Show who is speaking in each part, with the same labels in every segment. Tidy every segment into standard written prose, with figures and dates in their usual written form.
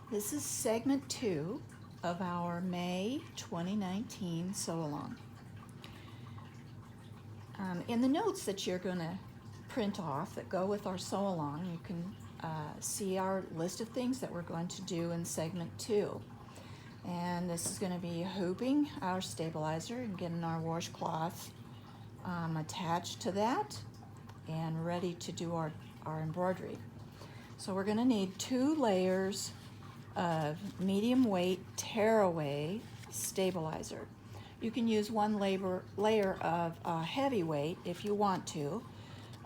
Speaker 1: This is segment 2 of our May 2019 sew-along. In the notes that you're going to print off that go with our sew-along, you can see our list of things that we're going to do in segment 2. And this is going to be hooping our stabilizer and getting our washcloth attached to that and ready to do our embroidery. So we're going to need 2 layers of medium weight tearaway stabilizer. You can use one layer of heavy weight if you want to.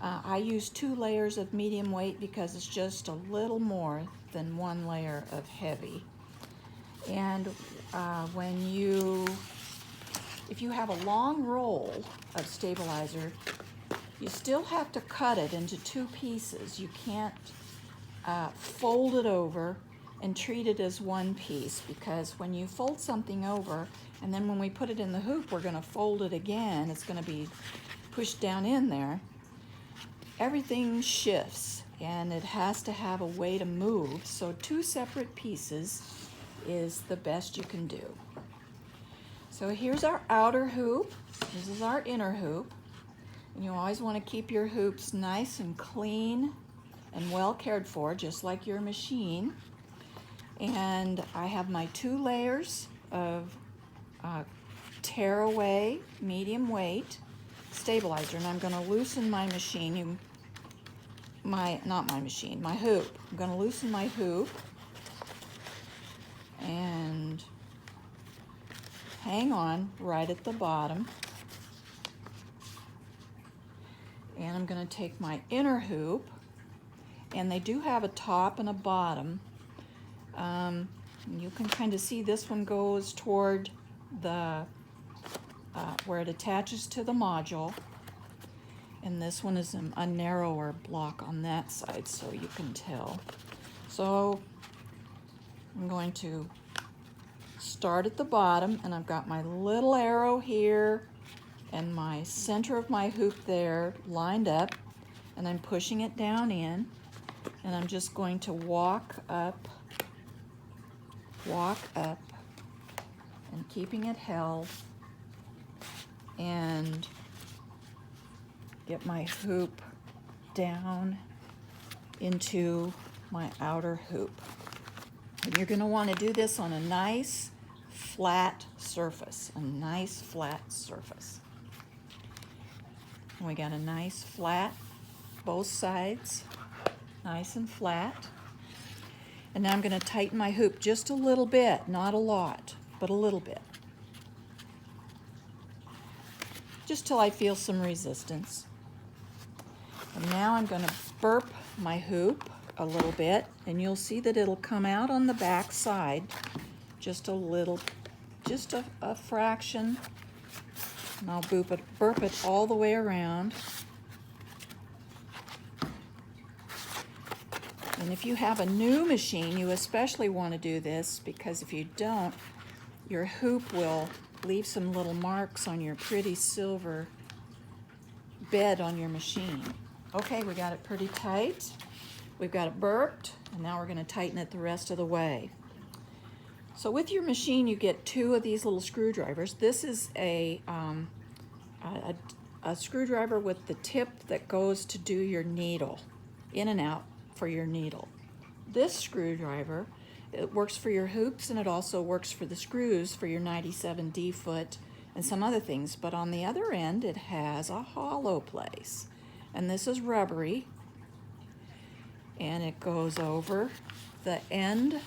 Speaker 1: I use 2 layers of medium weight because it's just a little more than 1 layer of heavy. And if you have a long roll of stabilizer, you still have to cut it into 2 pieces. You can't fold it over and treat it as one piece, because when you fold something over and then when we put it in the hoop we're going to fold it again, it's going to be pushed down in there, everything shifts and it has to have a way to move. So 2 separate pieces is the best you can do. So here's our outer hoop, this is our inner hoop, and you always want to keep your hoops nice and clean and well cared for, just like your machine. And I have my 2 layers of tearaway medium weight stabilizer, and I'm going to loosen my machine, my hoop. I'm going to loosen my hoop and hang on right at the bottom. And I'm going to take my inner hoop, and they do have a top and a bottom. You can kind of see this one goes toward the where it attaches to the module, and this one is a narrower block on that side, so you can tell. So I'm going to start at the bottom, and I've got my little arrow here and my center of my hoop there lined up, and I'm pushing it down in, and I'm just going to walk up and keeping it held, and get my hoop down into my outer hoop. And you're going to want to do this on a nice flat surface, And we got a nice flat, both sides, nice and flat. And now I'm going to tighten my hoop just a little bit, not a lot, but a little bit. Just till I feel some resistance. And now I'm going to burp my hoop a little bit, and you'll see that it'll come out on the back side just a little, just a fraction. And I'll burp it all the way around. And if you have a new machine, you especially want to do this, because if you don't, your hoop will leave some little marks on your pretty silver bed on your machine. Okay, we got it pretty tight. We've got it burped, and now we're going to tighten it the rest of the way. So with your machine, you get 2 of these little screwdrivers. This is a screwdriver with the tip that goes to do your needle, in and out for your needle. This screwdriver, it works for your hoops, and it also works for the screws for your 97D foot and some other things. But on the other end, it has a hollow place. And this is rubbery, and it goes over the end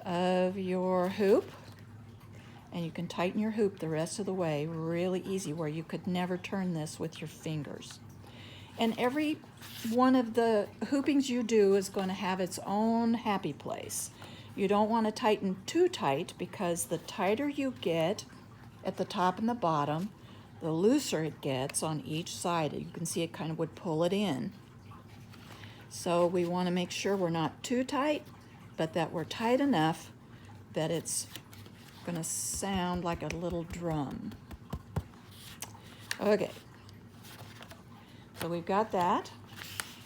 Speaker 1: of your hoop, and you can tighten your hoop the rest of the way really easy, where you could never turn this with your fingers. And every one of the hoopings you do is going to have its own happy place. You don't want to tighten too tight, because the tighter you get at the top and the bottom, the looser it gets on each side. You can see it kind of would pull it in. So we want to make sure we're not too tight, but that we're tight enough that it's going to sound like a little drum. Okay. So we've got that.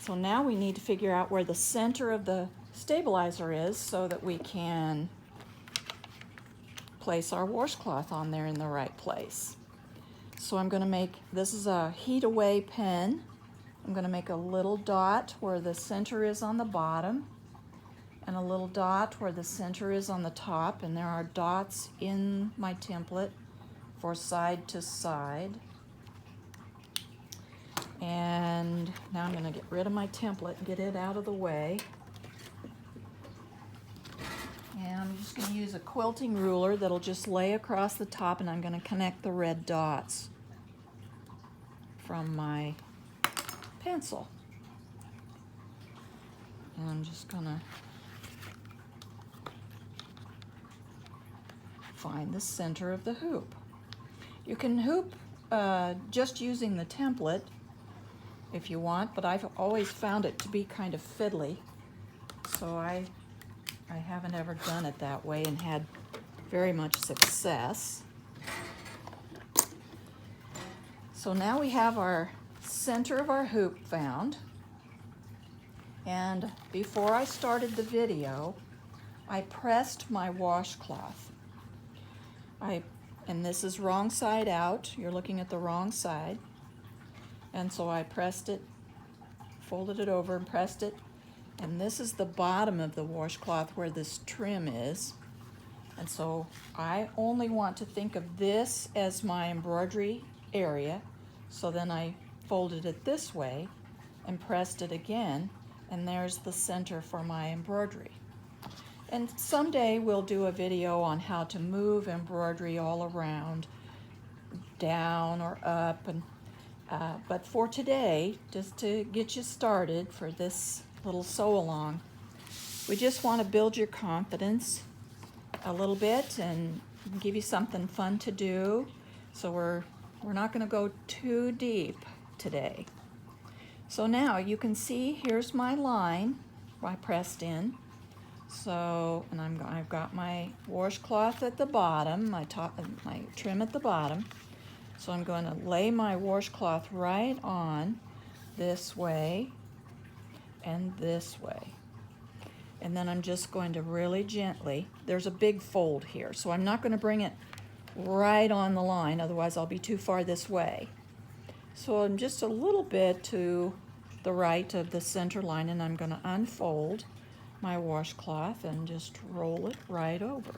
Speaker 1: So now we need to figure out where the center of the stabilizer is so that we can place our washcloth on there in the right place. So I'm going to make, this is a heat away pen. I'm going to make a little dot where the center is on the bottom and a little dot where the center is on the top, and there are dots in my template for side to side. And now I'm going to get rid of my template and get it out of the way. And I'm just going to use a quilting ruler that'll just lay across the top, and I'm going to connect the red dots from my pencil. And I'm just going to find the center of the hoop. You can hoop just using the template if you want, but I've always found it to be kind of fiddly, so I haven't ever done it that way and had very much success. So now we have our center of our hoop found, and before I started the video, I pressed my washcloth. And this is wrong side out. You're looking at the wrong side. And so I pressed it, folded it over and pressed it. And this is the bottom of the washcloth where this trim is. And so I only want to think of this as my embroidery area. So then I folded it this way and pressed it again. And there's the center for my embroidery. And someday we'll do a video on how to move embroidery all around, down or up. But for today, just to get you started for this little sew along, we just want to build your confidence a little bit and give you something fun to do. So we're not going to go too deep today. So now you can see here's my line I pressed in. So, and I've got my washcloth at the bottom, my trim at the bottom. So I'm going to lay my washcloth right on this way and this way. And then I'm just going to really gently, there's a big fold here, so I'm not going to bring it right on the line, otherwise I'll be too far this way. So I'm just a little bit to the right of the center line, and I'm going to unfold my washcloth and just roll it right over.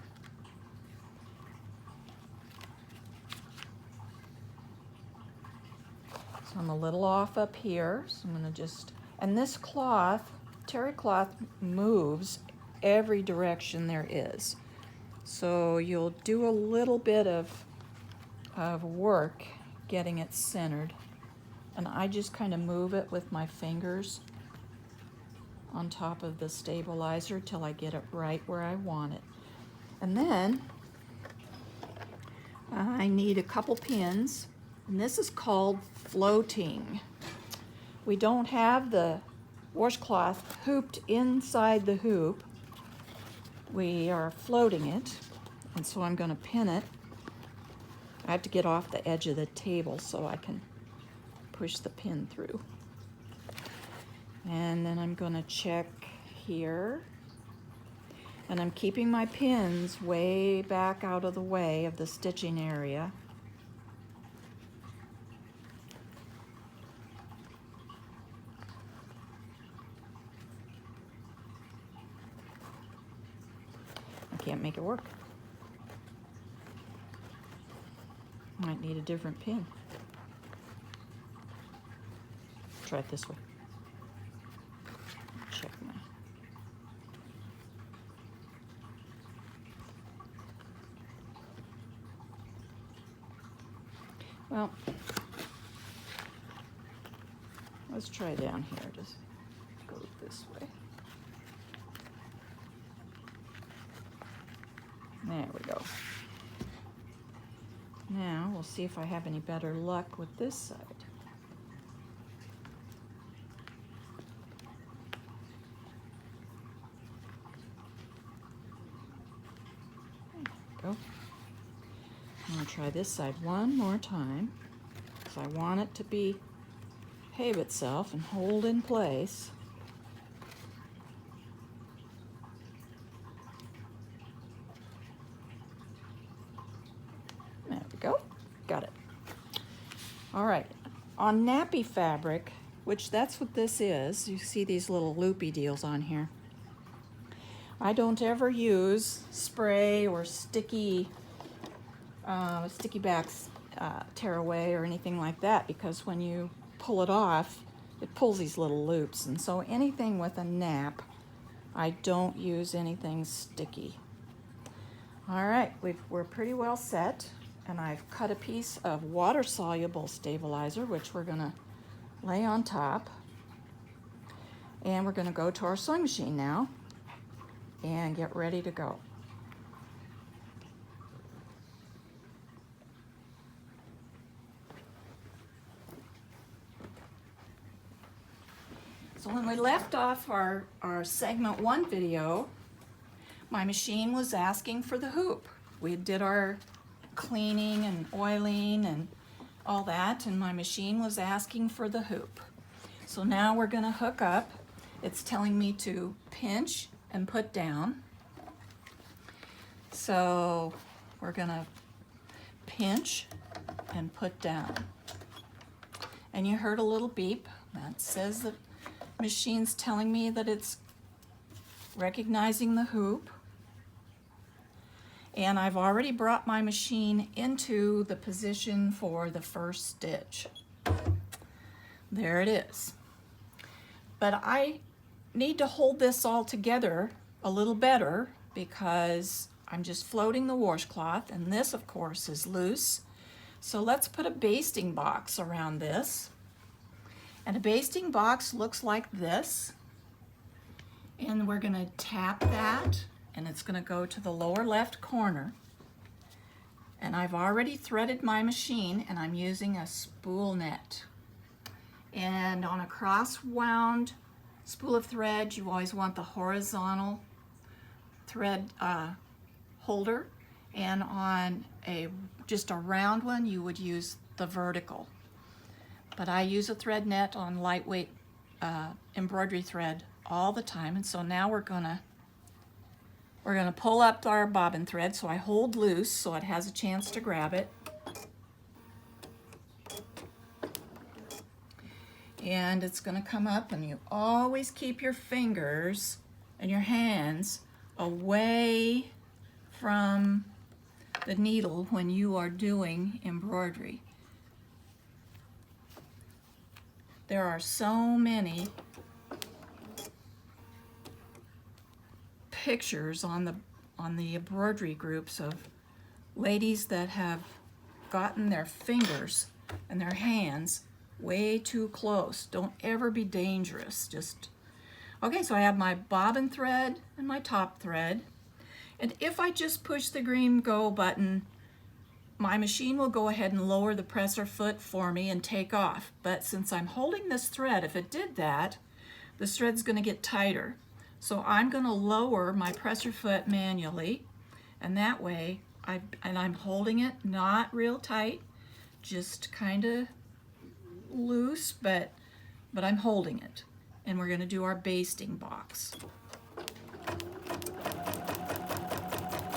Speaker 1: So I'm a little off up here, so I'm going to just, and this cloth, terry cloth, moves every direction there is. So you'll do a little bit of work getting it centered. And I just kind of move it with my fingers on top of the stabilizer till I get it right where I want it. And then I need a couple pins, and this is called floating. We don't have the washcloth hooped inside the hoop. We are floating it, and so I'm going to pin it. I have to get off the edge of the table so I can push the pin through. And then I'm going to check here. And I'm keeping my pins way back out of the way of the stitching area. I can't make it work. Might need a different pin. Try it this way. Check my. Well, let's try down here. Just go this way. There we go. Now we'll see if I have any better luck with this side. Go. I'm going to try this side one more time because I want it to behave itself and hold in place. All right, on nappy fabric, which that's what this is, you see these little loopy deals on here. I don't ever use spray or sticky backs tear away or anything like that, because when you pull it off, it pulls these little loops. And so anything with a nap, I don't use anything sticky. All right, we're pretty well set, and I've cut a piece of water-soluble stabilizer, which we're gonna lay on top. And we're gonna go to our sewing machine now and get ready to go. So when we left off our segment 1 video, my machine was asking for the hoop. We did our cleaning and oiling and all that, and my machine was asking for the hoop. So now we're gonna hook up. It's telling me to pinch and put down. So we're gonna pinch and put down. And you heard a little beep. That says the machine's telling me that it's recognizing the hoop. And I've already brought my machine into the position for the first stitch. There it is. But I need to hold this all together a little better because I'm just floating the washcloth, and this of course is loose. So let's put a basting box around this. And a basting box looks like this. And we're gonna tap that, and it's gonna go to the lower left corner. And I've already threaded my machine, and I'm using a spool net. And on a cross-wound spool of thread, you always want the horizontal thread holder, and on just a round one, you would use the vertical. But I use a thread net on lightweight embroidery thread all the time. And so now we're gonna pull up our bobbin thread, so I hold loose so it has a chance to grab it. And it's gonna come up, and you always keep your fingers and your hands away from the needle when you are doing embroidery. There are so many pictures on the embroidery groups of ladies that have gotten their fingers and their hands way too close. Don't ever be dangerous. Okay, so I have my bobbin thread and my top thread. And if I just push the green go button, my machine will go ahead and lower the presser foot for me and take off. But since I'm holding this thread, if it did that, this thread's gonna get tighter. So I'm gonna lower my presser foot manually, and that way, I'm holding it not real tight, just kinda loose, but I'm holding it. And we're gonna do our basting box.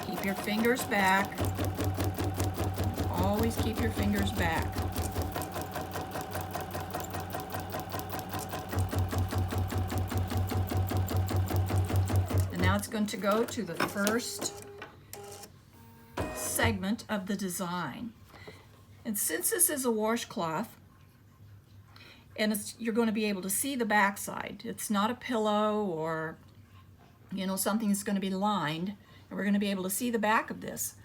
Speaker 1: Keep your fingers back. Always keep your fingers back. And now it's going to go to the first segment of the design. And since this is a washcloth, and you're going to be able to see the backside. It's not a pillow or, something that's going to be lined, and we're going to be able to see the back of this.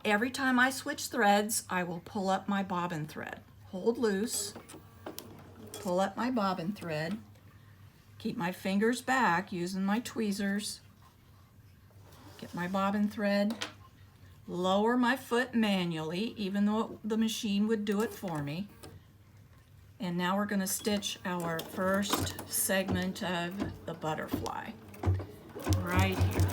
Speaker 1: Every time I switch threads, I will pull up my bobbin thread. Hold loose, pull up my bobbin thread, keep my fingers back using my tweezers, get my bobbin thread, lower my foot manually, even though the machine would do it for me. And now we're going to stitch our first segment of the butterfly right here.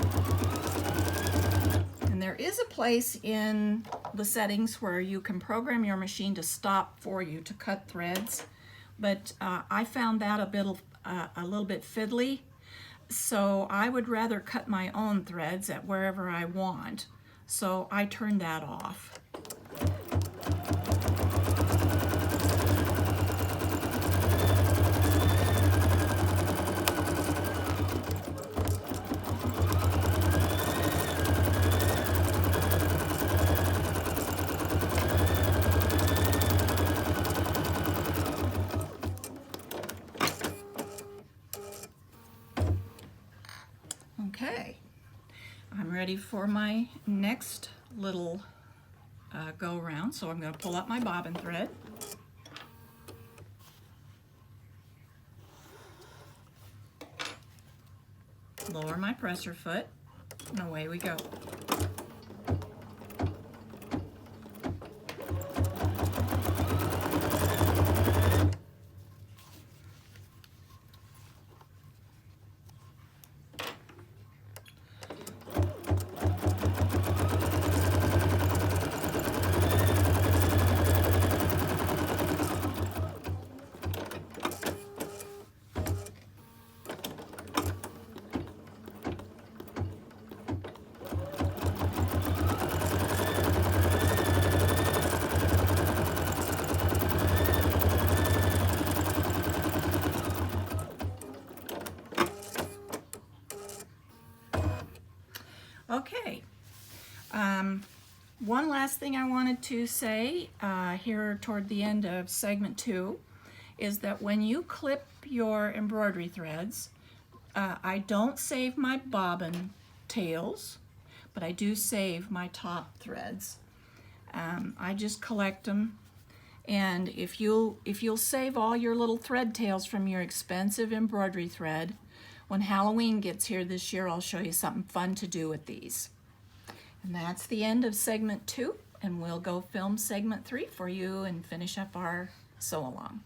Speaker 1: And there is a place in the settings where you can program your machine to stop for you to cut threads, but I found that a little bit fiddly, so I would rather cut my own threads at wherever I want, so I turned that off. Okay, I'm ready for my next little go around, so I'm going to pull up my bobbin thread. Lower my presser foot, and away we go. Okay, one last thing I wanted to say here toward the end of segment 2 is that when you clip your embroidery threads, I don't save my bobbin tails, but I do save my top threads. I just collect them, and if you'll save all your little thread tails from your expensive embroidery thread, when Halloween gets here this year, I'll show you something fun to do with these. And that's the end of segment 2, and we'll go film segment 3 for you and finish up our sew along.